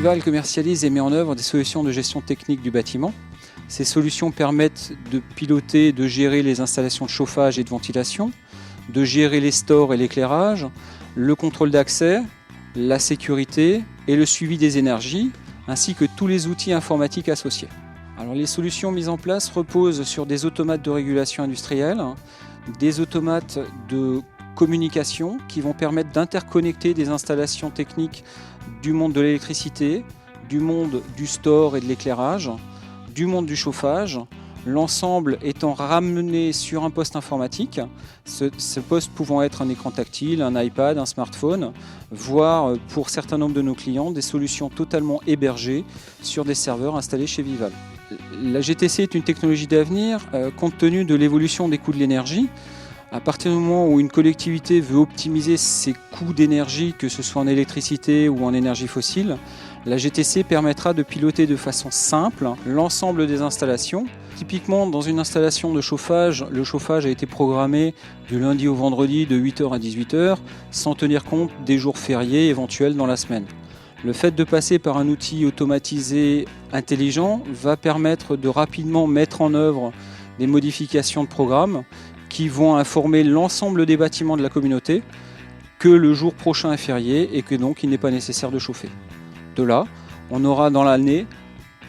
Vival commercialise et met en œuvre des solutions de gestion technique du bâtiment. Ces solutions permettent de piloter et de gérer les installations de chauffage et de ventilation, de gérer les stores et l'éclairage, le contrôle d'accès, la sécurité et le suivi des énergies, ainsi que tous les outils informatiques associés. Alors, les solutions mises en place reposent sur des automates de régulation industrielle, des automates de communication qui vont permettre d'interconnecter des installations techniques du monde de l'électricité, du monde du store et de l'éclairage, du monde du chauffage, l'ensemble étant ramené sur un poste informatique, ce poste pouvant être un écran tactile, un iPad, un smartphone, voire pour certains nombres de nos clients des solutions totalement hébergées sur des serveurs installés chez Vival. La GTC est une technologie d'avenir compte tenu de l'évolution des coûts de l'énergie. À partir du moment où une collectivité veut optimiser ses coûts d'énergie, que ce soit en électricité ou en énergie fossile, la GTC permettra de piloter de façon simple l'ensemble des installations. Typiquement, dans une installation de chauffage, le chauffage a été programmé du lundi au vendredi de 8h à 18h, sans tenir compte des jours fériés éventuels dans la semaine. Le fait de passer par un outil automatisé intelligent va permettre de rapidement mettre en œuvre des modifications de programme qui vont informer l'ensemble des bâtiments de la communauté que le jour prochain est férié et que donc il n'est pas nécessaire de chauffer. De là, on aura dans l'année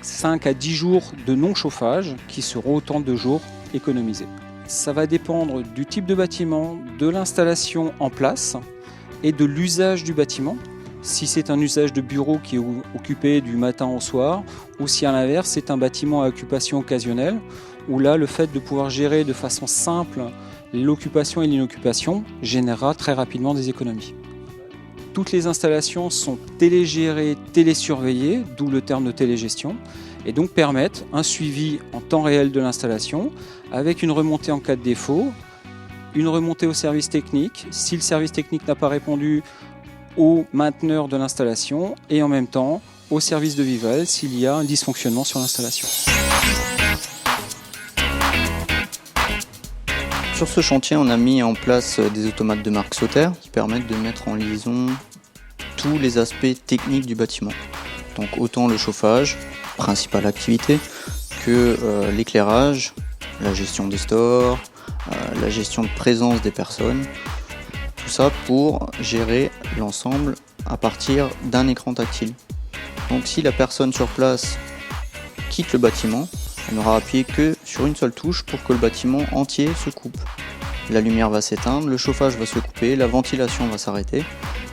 5 à 10 jours de non-chauffage qui seront autant de jours économisés. Ça va dépendre du type de bâtiment, de l'installation en place et de l'usage du bâtiment. Si c'est un usage de bureau qui est occupé du matin au soir, ou si à l'inverse c'est un bâtiment à occupation occasionnelle, où là le fait de pouvoir gérer de façon simple l'occupation et l'inoccupation générera très rapidement des économies. Toutes les installations sont télégérées, télésurveillées, d'où le terme de télégestion, et donc permettent un suivi en temps réel de l'installation, avec une remontée en cas de défaut, une remontée au service technique, si le service technique n'a pas répondu, au mainteneur de l'installation, et en même temps au service de Vival s'il y a un dysfonctionnement sur l'installation. Sur ce chantier, on a mis en place des automates de marque Sauter qui permettent de mettre en liaison tous les aspects techniques du bâtiment. Donc autant le chauffage, principale activité, que l'éclairage, la gestion des stores, la gestion de présence des personnes. Tout ça pour gérer l'ensemble à partir d'un écran tactile. Donc si la personne sur place quitte le bâtiment, elle n'aura appuyé que sur une seule touche pour que le bâtiment entier se coupe. La lumière va s'éteindre, le chauffage va se couper, la ventilation va s'arrêter,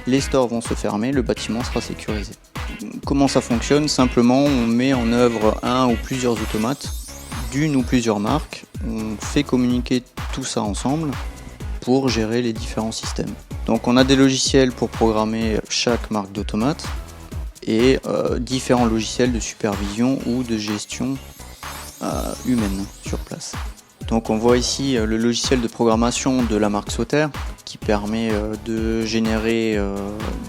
les stores vont se fermer, le bâtiment sera sécurisé. Comment ça fonctionne? Simplement, on met en œuvre un ou plusieurs automates d'une ou plusieurs marques. On fait communiquer tout ça ensemble pour gérer les différents systèmes. Donc on a des logiciels pour programmer chaque marque d'automate et différents logiciels de supervision ou de gestion humaine sur place. Donc on voit ici le logiciel de programmation de la marque Sauter qui permet de générer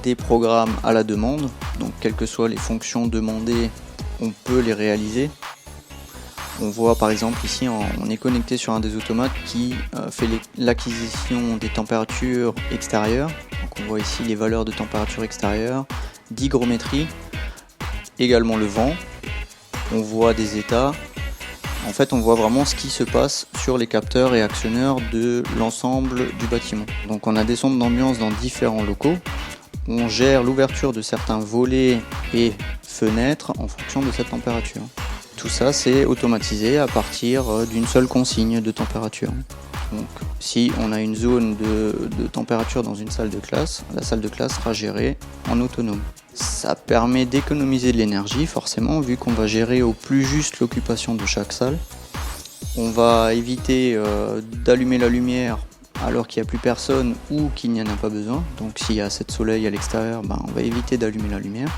des programmes à la demande. Donc quelles que soient les fonctions demandées, on peut les réaliser. On voit par exemple ici, on est connecté sur un des automates qui fait l'acquisition des températures extérieures. Donc on voit ici les valeurs de température extérieure, d'hygrométrie, également le vent. On voit des états. En fait, on voit vraiment ce qui se passe sur les capteurs et actionneurs de l'ensemble du bâtiment. Donc on a des sondes d'ambiance dans différents locaux. On gère l'ouverture de certains volets et fenêtres en fonction de cette température. Tout ça, c'est automatisé à partir d'une seule consigne de température. Donc, si on a une zone de température dans une salle de classe, la salle de classe sera gérée en autonome. Ça permet d'économiser de l'énergie, forcément, vu qu'on va gérer au plus juste l'occupation de chaque salle. On va éviter d'allumer la lumière alors qu'il n'y a plus personne ou qu'il n'y en a pas besoin. Donc, s'il y a assez de soleil à l'extérieur, on va éviter d'allumer la lumière.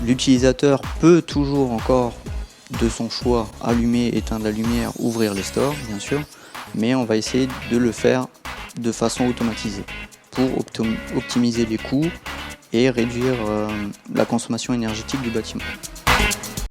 L'utilisateur peut toujours encore de son choix, allumer, éteindre la lumière, ouvrir les stores, bien sûr, mais on va essayer de le faire de façon automatisée pour optimiser les coûts et réduire la consommation énergétique du bâtiment.